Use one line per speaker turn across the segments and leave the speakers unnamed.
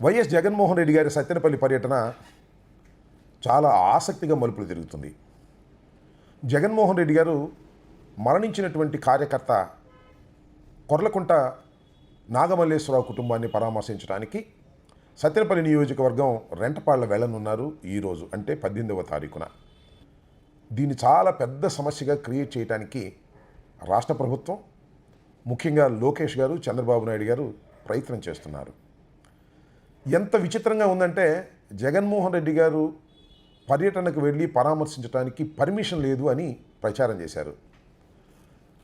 YS Jaganmohan Reddy గారి సత్తెనపల్లి పర్యటన చాలా ఆసక్తిగా మలుపులు తిరుగుతుంది. జగన్మోహన్ రెడ్డి గారు మరణించినటువంటి కార్యకర్త కొర్లకుంట నాగమల్లేశ్వరరావు కుటుంబాన్ని పరామర్శించడానికి సత్తెనపల్లి నియోజకవర్గం రెంటపాళ్ల వెళ్ళనున్నారు. ఈరోజు అంటే 18వ తారీఖున. దీన్ని చాలా పెద్ద సమస్యగా క్రియేట్ చేయడానికి రాష్ట్ర ప్రభుత్వం, ముఖ్యంగా లోకేష్ గారు, చంద్రబాబు నాయుడు గారు ప్రయత్నం చేస్తున్నారు. ఎంత విచిత్రంగా ఉందంటే, జగన్మోహన్ రెడ్డి గారు పర్యటనకు వెళ్ళి పరామర్శించడానికి పర్మిషన్ లేదు అని ప్రచారం చేశారు.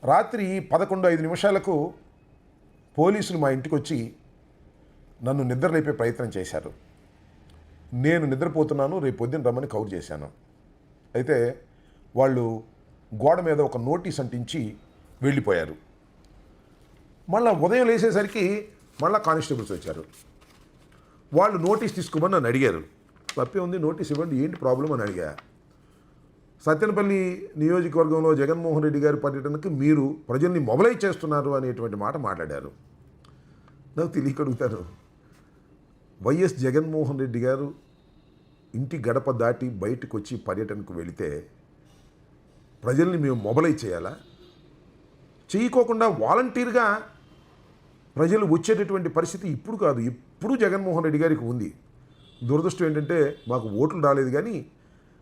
రాత్రి 11:05 పోలీసులు మా ఇంటికి వచ్చి నన్ను నిద్రలేపే ప్రయత్నం చేశారు. నేను నిద్రపోతున్నాను, రేపు పొద్దున్న రమ్మని కౌరు చేశాను. అయితే వాళ్ళు గోడ మీద ఒక నోటీస్ అంటించి వెళ్ళిపోయారు. మళ్ళీ ఉదయం లేచేసరికి మళ్ళీ కానిస్టేబుల్స్ వచ్చారు. వాళ్ళు నోటీస్ తీసుకోమని నన్ను అడిగారు. తప్పే ఉంది, నోటీస్ ఇవ్వండి, ఏంటి ప్రాబ్లం అని అడిగా. సత్తెనపల్లి నియోజకవర్గంలో జగన్మోహన్ రెడ్డి గారి పర్యటనకు మీరు ప్రజల్ని మొబలైజ్ చేస్తున్నారు అనేటువంటి మాట మాట్లాడారు. నాకు తెలియక అడుగుతాను, వైఎస్ జగన్మోహన్ రెడ్డి గారు ఇంటి గడప దాటి బయటకు వచ్చి పర్యటనకు వెళితే ప్రజల్ని మేము మొబలైజ్ చేయాలా? చేయకోకుండా వాలంటీర్గా ప్రజలు వచ్చేటటువంటి పరిస్థితి ఇప్పుడు కాదు, ఇప్పుడు జగన్మోహన్ రెడ్డి గారికి ఉంది. దురదృష్టం ఏంటంటే మాకు ఓట్లు రాలేదు, కానీ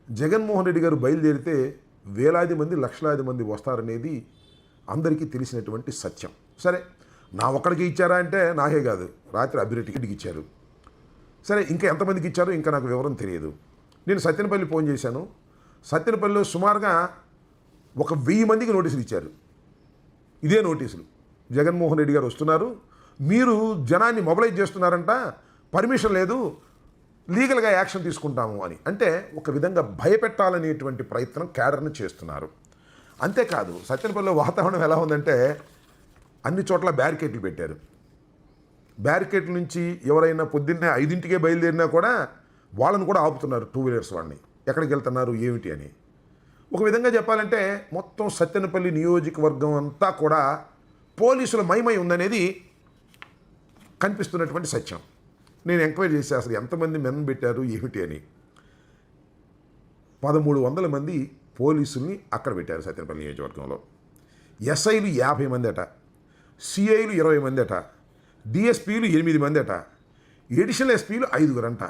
జగన్మోహన్ రెడ్డి గారు బయలుదేరితే వేలాది మంది, లక్షలాది మంది వస్తారనేది అందరికీ తెలిసినటువంటి సత్యం. సరే, నా ఒక్కడికి ఇచ్చారా అంటే నాకే కాదు, రాత్రి అభిరెడ్డికి ఇచ్చారు. సరే, ఇంకా ఎంతమందికి ఇచ్చారో ఇంకా నాకు వివరం తెలియదు. నేను సత్తెనపల్లి ఫోన్ చేశాను. సత్తెనపల్లిలో సుమారుగా ఒక 1000 మందికి నోటీసులు ఇచ్చారు. ఇదే నోటీసులు, జగన్మోహన్ రెడ్డి గారు వస్తున్నారు, మీరు జనాన్ని మొబలైజ్ చేస్తున్నారంట, పర్మిషన్ లేదు, లీగల్గా యాక్షన్ తీసుకుంటాము అని. అంటే ఒక విధంగా భయపెట్టాలనేటువంటి ప్రయత్నం క్యాడర్ను చేస్తున్నారు. అంతేకాదు, సత్తెనపల్లిలో వాతావరణం ఎలా ఉందంటే అన్ని చోట్ల బ్యారికేడ్లు పెట్టారు. బ్యారికేడ్ల నుంచి ఎవరైనా పొద్దున్నే 5ంటికే బయలుదేరినా కూడా వాళ్ళని కూడా ఆపుతున్నారు, 2 వీలర్స్ వాళ్ళని. ఎక్కడికి వెళ్తున్నారు ఏమిటి అని. ఒక విధంగా చెప్పాలంటే మొత్తం సత్తెనపల్లి నియోజకవర్గం అంతా కూడా పోలీసుల మయమై ఉందనేది కనిపిస్తున్నటువంటి సత్యం. నేను ఎంక్వైరీ చేసి అసలు ఎంతమంది మెన్ పెట్టారు ఏమిటి అని. 1300 మంది పోలీసుల్ని అక్కడ పెట్టారు సత్తెనపల్లి నియోజకవర్గంలో. ఎస్ఐలు 50 మంది అట, సిఐలు 20 మంది అట, డిఎస్పీలు 8 మంది అట, ఎడిషనల్ ఎస్పీలు 5 అంట.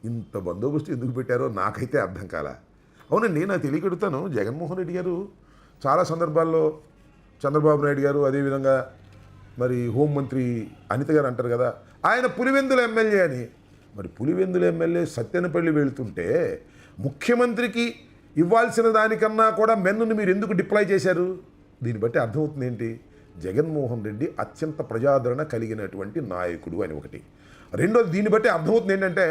ఇంత బందోబస్తు ఎందుకు పెట్టారో నాకైతే అర్థం కాలా. అవునండి, నాకు తెలియకడుగుతాను, జగన్మోహన్ రెడ్డి గారు చాలా సందర్భాల్లో చంద్రబాబు నాయుడు గారు, అదేవిధంగా మరి హోంమంత్రి అనిత గారు అంటారు కదా, ఆయన పులివెందుల ఎమ్మెల్యే అని. మరి పులివెందుల ఎమ్మెల్యే సత్తెనపల్లి వెళుతుంటే ముఖ్యమంత్రికి ఇవ్వాల్సిన దానికన్నా కూడా మెన్నును మీరు ఎందుకు డిప్లాయ్ చేశారు? దీన్ని బట్టి అర్థమవుతుంది ఏంటి, జగన్మోహన్ రెడ్డి అత్యంత ప్రజాదరణ కలిగినటువంటి నాయకుడు అని ఒకటి. రెండోది, దీన్ని బట్టి అర్థమవుతుంది ఏంటంటే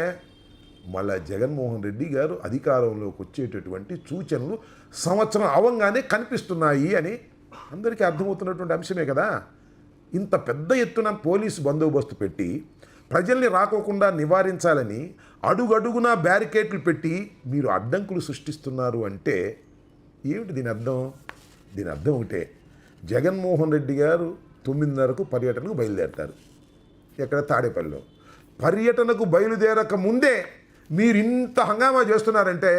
మళ్ళా జగన్మోహన్ రెడ్డి గారు అధికారంలోకి వచ్చేటటువంటి సూచనలు సంవత్సరం అవంగానే కనిపిస్తున్నాయి అని అందరికీ అర్థమవుతున్నటువంటి అంశమే కదా. ఇంత పెద్ద ఎత్తున పోలీసు బందోబస్తు పెట్టి ప్రజల్ని రాకోకుండా నివారించాలని అడుగడుగున బ్యారికేడ్లు పెట్టి మీరు అడ్డంకులు సృష్టిస్తున్నారు అంటే ఏమిటి దీని అర్థం? దీని అర్థం ఒకటే, జగన్మోహన్ రెడ్డి గారు 9:30 పర్యటనకు బయలుదేరతారు. ఎక్కడ? తాడేపల్లిలో. పర్యటనకు బయలుదేరక ముందే మీరు ఇంత హంగామా చేస్తున్నారంటే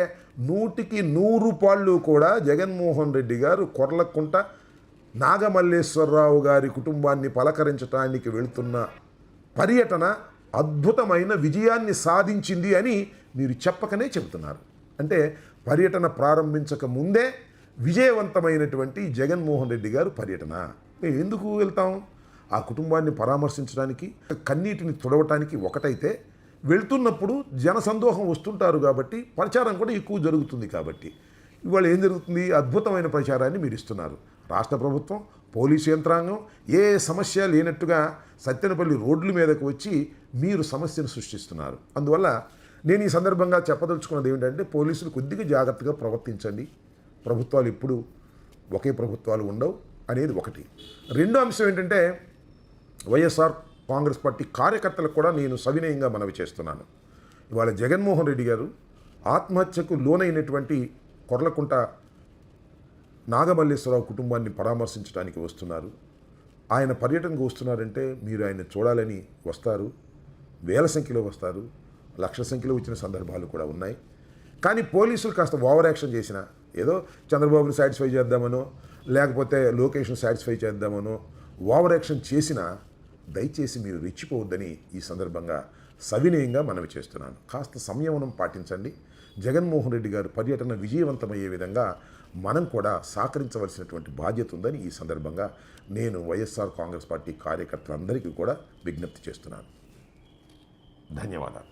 100కి 100 పాళ్ళు కూడా జగన్మోహన్ రెడ్డి గారు కొర్లకుంట నాగమల్లేశ్వరరావు గారి కుటుంబాన్ని పలకరించడానికి వెళుతున్న పర్యటన అద్భుతమైన విజయాన్ని సాధించింది అని మీరు చెప్పకనే చెబుతున్నారు. అంటే పర్యటన ప్రారంభించక ముందే విజయవంతమైనటువంటి జగన్మోహన్ రెడ్డి గారు పర్యటన. మేము ఎందుకు వెళ్తాం? ఆ కుటుంబాన్ని పరామర్శించడానికి, కన్నీటిని తుడవటానికి ఒకటైతే, వెళ్తున్నప్పుడు జనసందోహం వస్తుంటారు కాబట్టి ప్రచారం కూడా ఎక్కువ జరుగుతుంది. కాబట్టి ఇవాళ ఏం జరుగుతుంది? అద్భుతమైన ప్రచారాన్ని మీరు ఇస్తున్నారు. రాష్ట్ర ప్రభుత్వం, పోలీసు యంత్రాంగం ఏ సమస్య లేనట్టుగా సత్తెనపల్లి రోడ్ల మీదకు వచ్చి మీరు సమస్యను సృష్టిస్తున్నారు. అందువల్ల నేను ఈ సందర్భంగా చెప్పదలుచుకున్నది ఏమిటంటే, పోలీసులు కొద్దిగా జాగ్రత్తగా ప్రవర్తించండి. ప్రభుత్వాలు ఎప్పుడు ఒకే ప్రభుత్వాలు ఉండవు అనేది ఒకటి. రెండో అంశం ఏంటంటే, వైఎస్ఆర్ కాంగ్రెస్ పార్టీ కార్యకర్తలకు కూడా నేను సవినయంగా మనవి చేస్తున్నాను. ఇవాళ జగన్మోహన్ రెడ్డి గారు ఆత్మహత్యకు లోనైనటువంటి కొర్లకుంట నాగమల్లేశ్వరరావు కుటుంబాన్ని పరామర్శించడానికి వస్తున్నారు. ఆయన పర్యటనకు వస్తున్నారంటే మీరు ఆయన చూడాలని వస్తారు. వేల సంఖ్యలో వస్తారు, లక్షల సంఖ్యలో వచ్చిన సందర్భాలు కూడా ఉన్నాయి. కానీ పోలీసులు కాస్త ఓవర్ యాక్షన్ చేసిన, ఏదో చంద్రబాబును సాటిస్ఫై చేద్దామనో లేకపోతే లోకేష్ను సాటిస్ఫై చేద్దామనో ఓవర్ యాక్షన్ చేసినా దయచేసి మీరు రెచ్చిపోవద్దని ఈ సందర్భంగా సవినయంగా మనవి చేస్తున్నాను. కాస్త సంయమనం పాటించండి. జగన్మోహన్ రెడ్డి గారు పర్యటన విజయవంతమయ్యే విధంగా మనం కూడా సహకరించవలసినటువంటి బాధ్యత ఉందని ఈ సందర్భంగా నేను వైఎస్ఆర్ కాంగ్రెస్ పార్టీ కార్యకర్తలందరికీ కూడా విజ్ఞప్తి చేస్తున్నాను. ధన్యవాదాలు.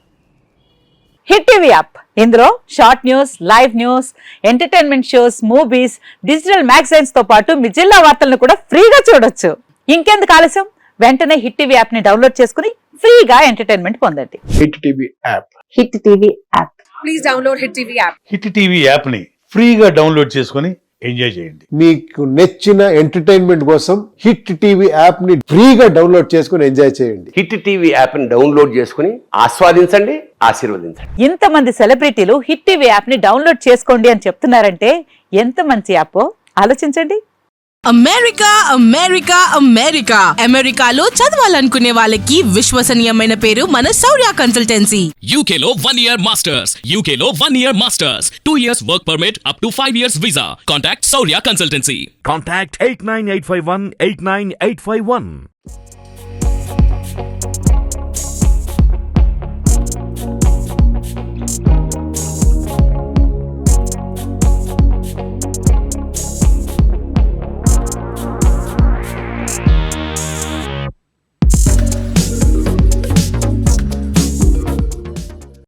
హిట్ టీవీ యాప్, ఇందులో short news, live news, entertainment shows, movies, digital magazines తో పాటు మీ జిల్లా వార్తలను కూడా ఫ్రీగా చూడొచ్చు. ఇంకెందుకు ఆలస్యం, వెంటనే హిట్ టీవీ యాప్ ని డౌన్లోడ్ చేసుకుని ఫ్రీగా ఎంటర్టైన్మెంట్ పొందండి.
Hit TV app.
Hit TV app.
Please download hit TV app.
Hit TV యాప్ని ఫ్రీగా డౌన్లోడ్ చేసుకొని ఎంజాయ్ చేయండి.
మీకు నచ్చిన ఎంటర్టైన్మెంట్ కోసం హిట్ టీవీ యాప్ ని ఫ్రీగా డౌన్లోడ్ చేసుకుని ఎంజాయ్ చేయండి.
హిట్ టీవీ యాప్ని డౌన్లోడ్ చేసుకుని ఆస్వాదించండి, ఆశీర్వదించండి.
ఇంతమంది సెలబ్రిటీలు హిట్ టీవీ యాప్ ని డౌన్లోడ్ చేసుకోండి అని చెప్తున్నారంటే ఎంత మంచి యాప్ ఆలోచించండి.
అమెరికా అమెరికా అమెరికా అమెరికాలో చదవాలనుకునే వాళ్ళకి విశ్వసనీయమైన పేరు మన శౌర్య కన్సల్టెన్సీ.
UK లో 1 year masters, UK లో 1 year masters, 2 years work permit up to 5 years visa. Contact Saurya Consultancy.
Contact 89851 89851.